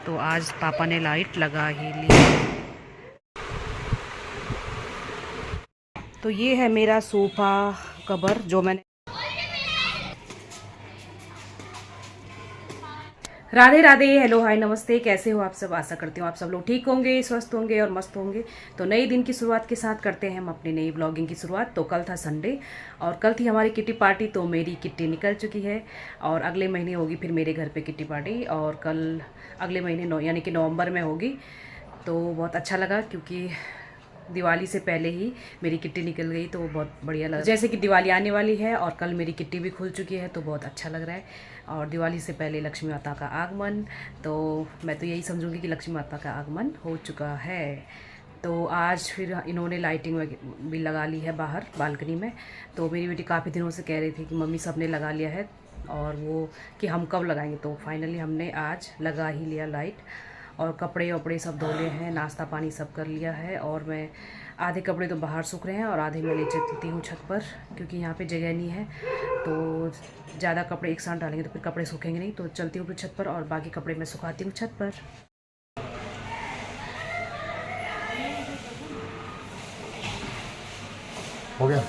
तो आज पापा ने लाइट लगा ही ली। तो ये है मेरा सोफ़ा कवर जो मैंने। राधे राधे, हेलो हाय नमस्ते, कैसे हो आप सब। आशा करती हूँ आप सब लोग ठीक होंगे, स्वस्थ होंगे और मस्त होंगे। तो नए दिन की शुरुआत के साथ करते हैं हम अपनी नई ब्लॉगिंग की शुरुआत। तो कल था संडे और कल थी हमारी किट्टी पार्टी। तो मेरी किट्टी निकल चुकी है और अगले महीने होगी फिर मेरे घर पे किट्टी पार्टी, और कल अगले महीने यानी कि नवंबर में होगी। तो बहुत अच्छा लगा क्योंकि दिवाली से पहले ही मेरी किट्टी निकल गई, तो वो बहुत बढ़िया लगा। जैसे कि दिवाली आने वाली है और कल मेरी किट्टी भी खुल चुकी है, तो बहुत अच्छा लग रहा है। और दिवाली से पहले लक्ष्मी माता का आगमन, तो मैं तो यही समझूंगी कि लक्ष्मी माता का आगमन हो चुका है। तो आज फिर इन्होंने लाइटिंग भी लगा ली है बाहर बालकनी में। तो मेरी बेटी काफ़ी दिनों से कह रही थी कि मम्मी सबने लगा लिया है और वो कि हम कब लगाएंगे। तो फाइनली हमने आज लगा ही लिया लाइट। और कपड़े वपड़े सब धो लिए हैं, नाश्ता पानी सब कर लिया है। और मैं आधे कपड़े तो बाहर सूख रहे हैं और आधे मैं ले चलती हूँ छत पर, क्योंकि यहाँ पे जगह नहीं है। तो ज़्यादा कपड़े एक साथ डालेंगे तो फिर कपड़े सूखेंगे नहीं, तो चलती हूँ फिर छत पर और बाकी कपड़े मैं सुखाती हूँ छत पर। हो गया।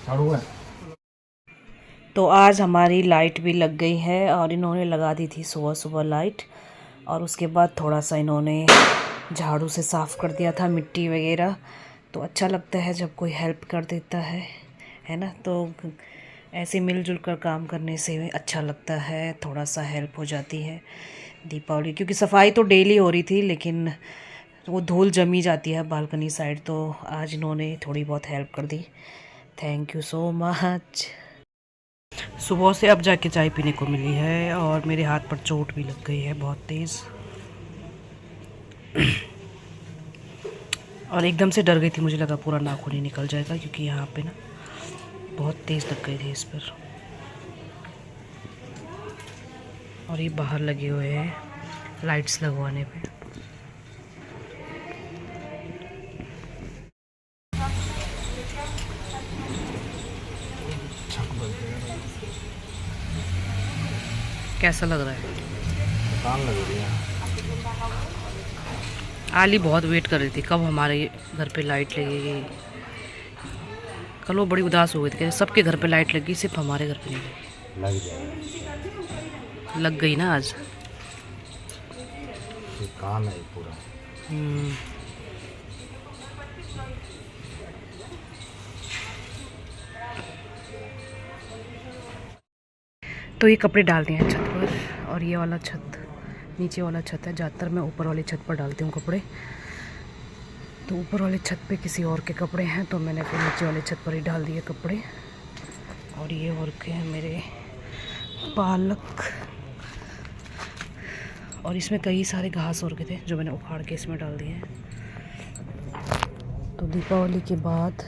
झाड़ू है। तो आज हमारी लाइट भी लग गई है और इन्होंने लगा दी थी सुबह सुबह लाइट। और उसके बाद थोड़ा सा इन्होंने झाड़ू से साफ़ कर दिया था मिट्टी वगैरह। तो अच्छा लगता है जब कोई हेल्प कर देता है ना। तो ऐसे मिलजुल कर काम करने से अच्छा लगता है, थोड़ा सा हेल्प हो जाती है दीपावली। क्योंकि सफाई तो डेली हो रही थी लेकिन वो धूल जमी जाती है बालकनी साइड, तो आज इन्होंने थोड़ी बहुत हेल्प कर दी। Thank you so much. सुबह से अब जाके चाय पीने को मिली है और मेरे हाथ पर चोट भी लग गई है बहुत तेज़। और एकदम से डर गई थी, मुझे लगा पूरा नाखून ही निकल जाएगा, क्योंकि यहाँ पे ना बहुत तेज़ लग गई थी इस पर। और ये बाहर लगे हुए हैं लाइट्स लगवाने पे। कैसा लग रहा है? काम लग रही है। आली बहुत वेट कर रही थी कब हमारे घर पे लाइट लगेगी। कल वो बड़ी उदास हो गई थी कि सबके घर पे लाइट लगी, सिर्फ हमारे घर पे नहीं लगी। लग जाएगा। लग गई ना आज। ये काम है पूरा। तो ये कपड़े डाल दिए हैं छत पर, और ये वाला छत नीचे वाला छत है। ज़्यादातर मैं ऊपर वाली छत पर डालती हूँ कपड़े। तो ऊपर वाले छत पे किसी और के कपड़े हैं, तो मैंने फिर नीचे वाले छत पर ही डाल दिए कपड़े। और ये और के हैं मेरे पालक, और इसमें कई सारे घास और के थे जो मैंने उखाड़ के इसमें डाल दिए हैं। तो दीपावली के बाद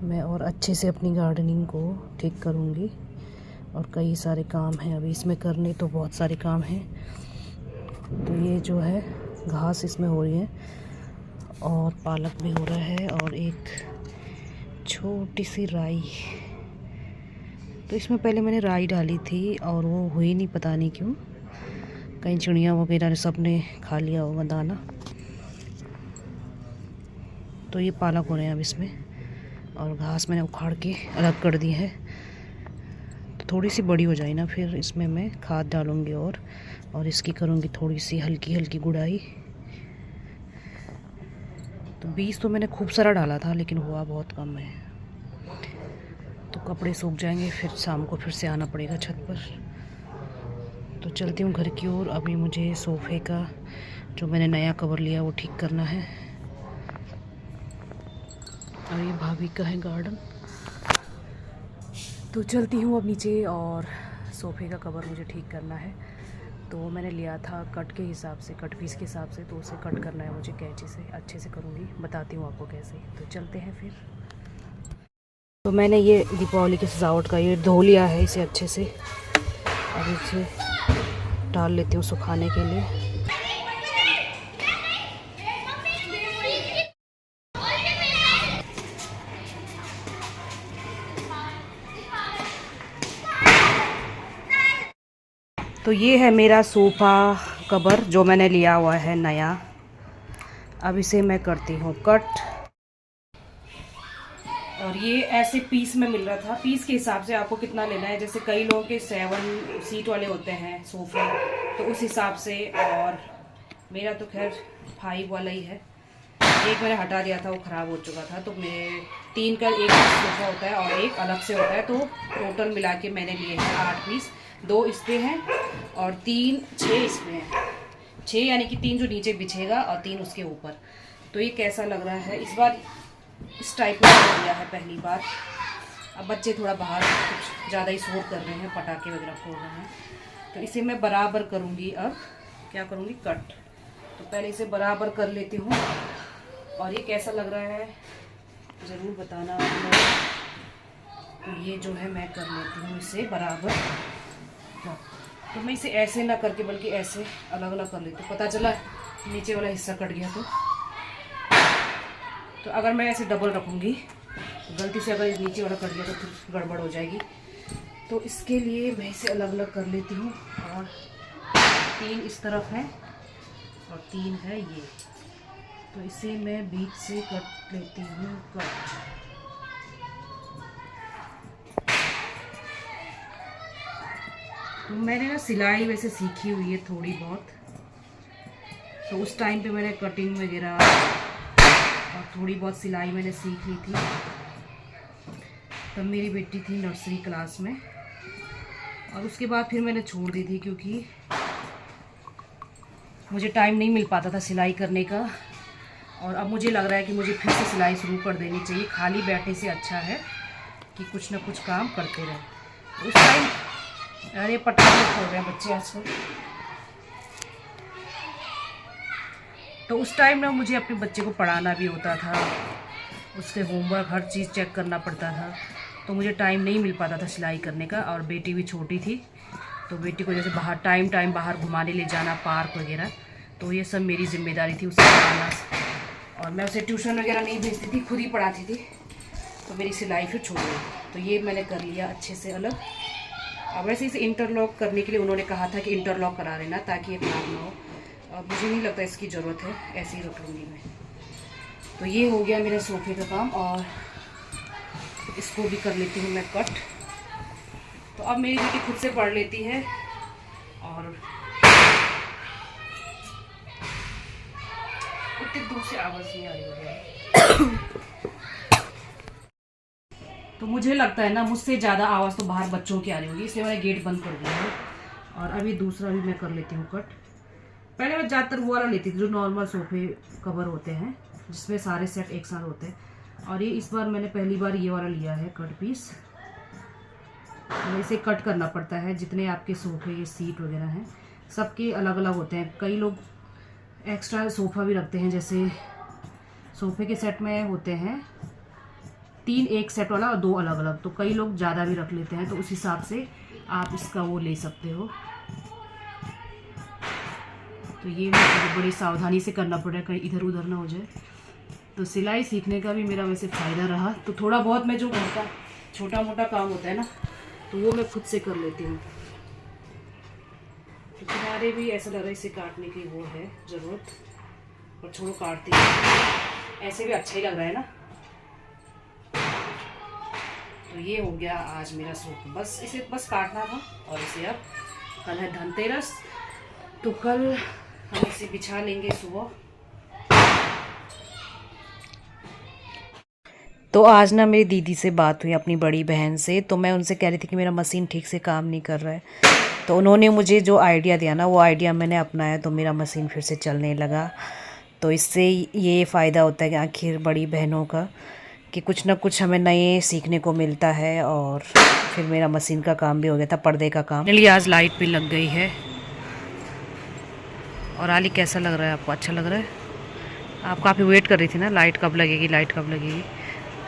मैं और अच्छे से अपनी गार्डनिंग को ठीक करूँगी। और कई सारे काम हैं अभी इसमें करने, तो बहुत सारे काम हैं। तो ये जो है घास इसमें हो रही है और पालक भी हो रहा है, और एक छोटी सी राई। तो इसमें पहले मैंने राई डाली थी और वो हुई नहीं, पता नहीं क्यों। कहीं चिड़िया वगैरह सब ने खा लिया होगा दाना। तो ये पालक हो रहे हैं अब इसमें, और घास मैंने उखाड़ के अलग कर दी है। तो थोड़ी सी बड़ी हो जाए ना, फिर इसमें मैं खाद डालूँगी और इसकी करूँगी थोड़ी सी हल्की हल्की गुड़ाई। तो बीज तो मैंने खूब सारा डाला था लेकिन हुआ बहुत कम है। तो कपड़े सूख जाएंगे, फिर शाम को फिर से आना पड़ेगा छत पर। तो चलती हूँ घर की ओर। अभी मुझे सोफ़े का जो मैंने नया कवर लिया वो ठीक करना है। और ये भाभी का है गार्डन। तो चलती हूँ अब नीचे, और सोफ़े का कवर मुझे ठीक करना है। तो मैंने लिया था कट के हिसाब से, कट पीस के हिसाब से, तो उसे कट करना है मुझे कैंची से। अच्छे से करूँगी, बताती हूँ आपको कैसे। तो चलते हैं फिर। तो मैंने ये दीपावली की सजावट का ये धो लिया है इसे अच्छे से। अब इसे डाल लेती हूँ सुखाने के लिए। तो ये है मेरा सोफ़ा कवर जो मैंने लिया हुआ है नया। अब इसे मैं करती हूँ कट। और ये ऐसे पीस में मिल रहा था। पीस के हिसाब से आपको कितना लेना है, जैसे कई लोगों के 7 सीट वाले होते हैं सोफ़े, तो उस हिसाब से। और मेरा तो खैर 5 वाला ही है। एक मैंने हटा दिया था, वो ख़राब हो चुका था। तो मेरे 3 का एक सोफ़ा होता है और एक अलग से होता है। तो टोटल मिला के मैंने लिए हैं 8 पीस। 2 इस पे हैं और 6 इस पे हैं। 6 यानी कि 3 जो नीचे बिछेगा और 3 उसके ऊपर। तो ये कैसा लग रहा है, इस बार इस टाइप में हो गया है पहली बार। अब बच्चे थोड़ा बाहर कुछ ज़्यादा ही शोर कर रहे हैं, पटाखे वगैरह फोड़ रहे हैं। तो इसे मैं बराबर करूँगी। अब क्या करूँगी, कट। तो पहले इसे बराबर कर लेती हूँ। और ये कैसा लग रहा है ज़रूर बताना आप लोग। तो ये जो है मैं कर लेती हूँ इसे बराबर। तो मैं इसे ऐसे ना करके बल्कि ऐसे अलग अलग कर लेती हूँ। पता चला नीचे वाला हिस्सा कट गया। तो अगर मैं ऐसे डबल रखूँगी, गलती से अगर नीचे वाला कट गया तो फिर गड़बड़ हो जाएगी। तो इसके लिए मैं इसे अलग अलग कर लेती हूँ। और 3 इस तरफ है और 3 है ये। तो इसे मैं बीच से कट लेती हूँ, कट। तो मैंने ना सिलाई वैसे सीखी हुई है थोड़ी बहुत। तो उस टाइम पे मैंने कटिंग वगैरह और थोड़ी बहुत सिलाई मैंने सीख ली थी। तब मेरी बेटी थी नर्सरी क्लास में। और उसके बाद फिर मैंने छोड़ दी थी, क्योंकि मुझे टाइम नहीं मिल पाता था सिलाई करने का। और अब मुझे लग रहा है कि मुझे फिर से सिलाई शुरू कर देनी चाहिए। खाली बैठने से अच्छा है कि कुछ ना कुछ काम करते रहे। उस टाइम अरे पटाखे फोड़ रहे हैं बच्चे आजकल। तो उस टाइम ना मुझे अपने बच्चे को पढ़ाना भी होता था, उसके होमवर्क हर चीज़ चेक करना पड़ता था। तो मुझे टाइम नहीं मिल पाता था सिलाई करने का। और बेटी भी छोटी थी, तो बेटी को जैसे बाहर टाइम बाहर घुमाने ले जाना, पार्क वगैरह, तो ये सब मेरी जिम्मेदारी थी उसे पढ़ाना। और मैं उसे ट्यूशन वगैरह नहीं भेजती थी, खुद ही पढ़ाती थी। तो मेरी सिलाई फिर छूट गई। तो ये मैंने कर लिया अच्छे से अलग। अब वैसे इसे इंटरलॉक करने के लिए उन्होंने कहा था कि इंटरलॉक करा लेना ताकि ये खराब ना हो। अब मुझे नहीं लगता इसकी ज़रूरत है, ऐसे ही रख लूँगी मैं। तो ये हो गया मेरे सोफ़े का काम। और इसको भी कर लेती हूँ मैं कट। तो अब मेरी बेटी खुद से पढ़ लेती है। और इतनी दूर से आवाज़ नहीं आ रही है। तो मुझे लगता है ना मुझसे ज़्यादा आवाज़ तो बाहर बच्चों की आ रही होगी, इसलिए मैंने गेट बंद कर दिया है। और अभी दूसरा भी मैं कर लेती हूँ कट। पहले मैं ज़्यादातर वो वाला लेती थी जो नॉर्मल सोफ़े कवर होते हैं, जिसमें सारे सेट एक साथ होते हैं। और ये इस बार मैंने पहली बार ये वाला लिया है कट पीस। तो इसे कट करना पड़ता है। जितने आपके सोफ़े ये सीट वगैरह हैं सबके अलग अलग होते हैं। कई लोग एक्स्ट्रा सोफ़ा भी रखते हैं, जैसे सोफ़े के सेट में होते हैं 3 एक सेट वाला और 2 अलग अलग। तो कई लोग ज़्यादा भी रख लेते हैं, तो उस हिसाब से आप इसका वो ले सकते हो। तो ये मुझे बड़ी सावधानी से करना पड़ रहा है, कहीं इधर उधर ना हो जाए। तो सिलाई सीखने का भी मेरा वैसे फ़ायदा रहा। तो थोड़ा बहुत मैं जो घर का छोटा मोटा काम होता है ना, तो वो मैं खुद से कर लेती हूँ। तो किनारे भी ऐसा लग रहा है इसे काटने की वो है ज़रूरत, और छोड़ो काटती हूँ। ऐसे भी अच्छा ही लग रहा है ना। तो ये हो गया आज मेरा सूट। बस इसे बस काटना था। और इसे अब कल है धनतेरस, तो कल हम इसे बिछा लेंगे सुबह। तो आज ना मेरी दीदी से बात हुई, अपनी बड़ी बहन से। तो मैं उनसे कह रही थी कि मेरा मशीन ठीक से काम नहीं कर रहा है। तो उन्होंने मुझे जो आइडिया दिया ना, वो आइडिया मैंने अपनाया, तो मेरा मशीन फिर से चलने लगा। तो इससे ये फ़ायदा होता है कि आखिर बड़ी बहनों का कि कुछ ना कुछ हमें नए सीखने को मिलता है। और फिर मेरा मशीन का काम भी हो गया था, पर्दे का काम। चलिए आज लाइट भी लग गई है। और आली कैसा लग रहा है आपको, अच्छा लग रहा है? आप काफ़ी वेट कर रही थी ना, लाइट कब लगेगी, लाइट कब लगेगी।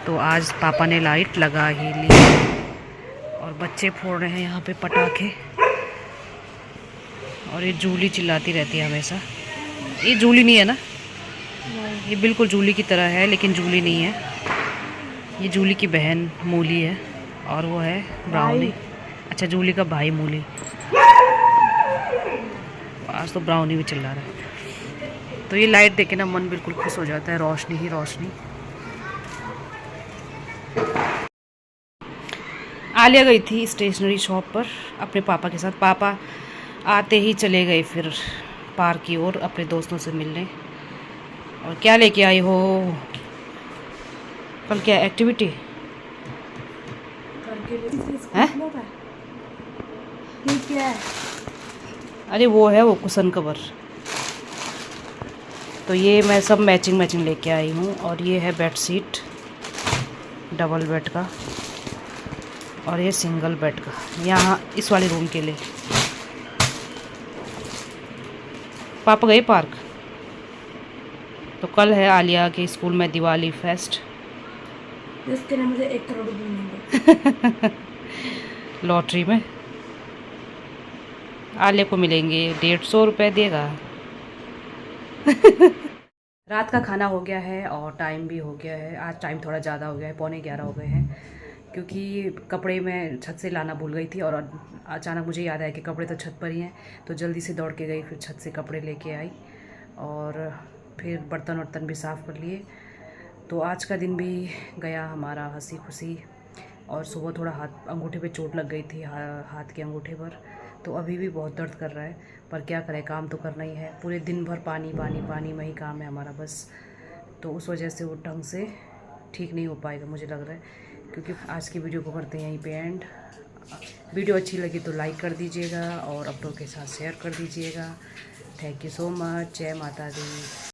तो आज पापा ने लाइट लगा ही ली। और बच्चे फोड़ रहे हैं यहाँ पे पटाखे। और ये जूली चिल्लाती रहती है हमेशा। ये जूली नहीं है ना, ये बिल्कुल जूली की तरह है, लेकिन जूली नहीं है। ये जूली की बहन मूली है और वो है ब्राउनी। अच्छा, जूली का भाई मूली। आज तो ब्राउनी भी चिल्ला रहा है। तो ये लाइट देख के ना मन बिल्कुल खुश हो जाता है, रोशनी ही रोशनी। आलिया गई थी स्टेशनरी शॉप पर अपने पापा के साथ। पापा आते ही चले गए फिर पार्क की ओर अपने दोस्तों से मिलने। और क्या लेके आई हो? कल क्या एक्टिविटी है? ये क्या है? अरे वो है वो कुशन कवर। तो ये मैं सब मैचिंग लेके आई हूँ। और ये है बेड शीट डबल बेड का, और ये सिंगल बेड का, यहाँ इस वाले रूम के लिए। पापा गए पार्क। तो कल है आलिया के स्कूल में दिवाली फेस्ट। इसके लिए मुझे 1 करोड़ रुपये मिलेंगे लॉटरी में। आलिया को मिलेंगे 150 रुपये देगा। रात का खाना हो गया है और टाइम भी हो गया है। आज टाइम थोड़ा ज़्यादा हो गया है, 11:15 हो गए हैं, क्योंकि कपड़े मैं छत से लाना भूल गई थी। और अचानक मुझे याद आया कि कपड़े तो छत पर ही हैं, तो जल्दी से दौड़ के गई, फिर छत से कपड़े लेके आई और फिर बर्तन वर्तन भी साफ़ कर लिए। तो आज का दिन भी गया हमारा हंसी खुशी। और सुबह थोड़ा अंगूठे पे चोट लग गई थी, हाथ के अंगूठे पर। तो अभी भी बहुत दर्द कर रहा है, पर क्या करें, काम तो करना ही है। पूरे दिन भर पानी पानी पानी में ही काम है हमारा बस। तो उस वजह से वो ढंग से ठीक नहीं हो पाएगा मुझे लग रहा है, क्योंकि आज की वीडियो को करते हैं यहीं पे एंड। वीडियो अच्छी लगी तो लाइक कर दीजिएगा और अपनों के साथ शेयर कर दीजिएगा। Thank you so much. जय माता दी।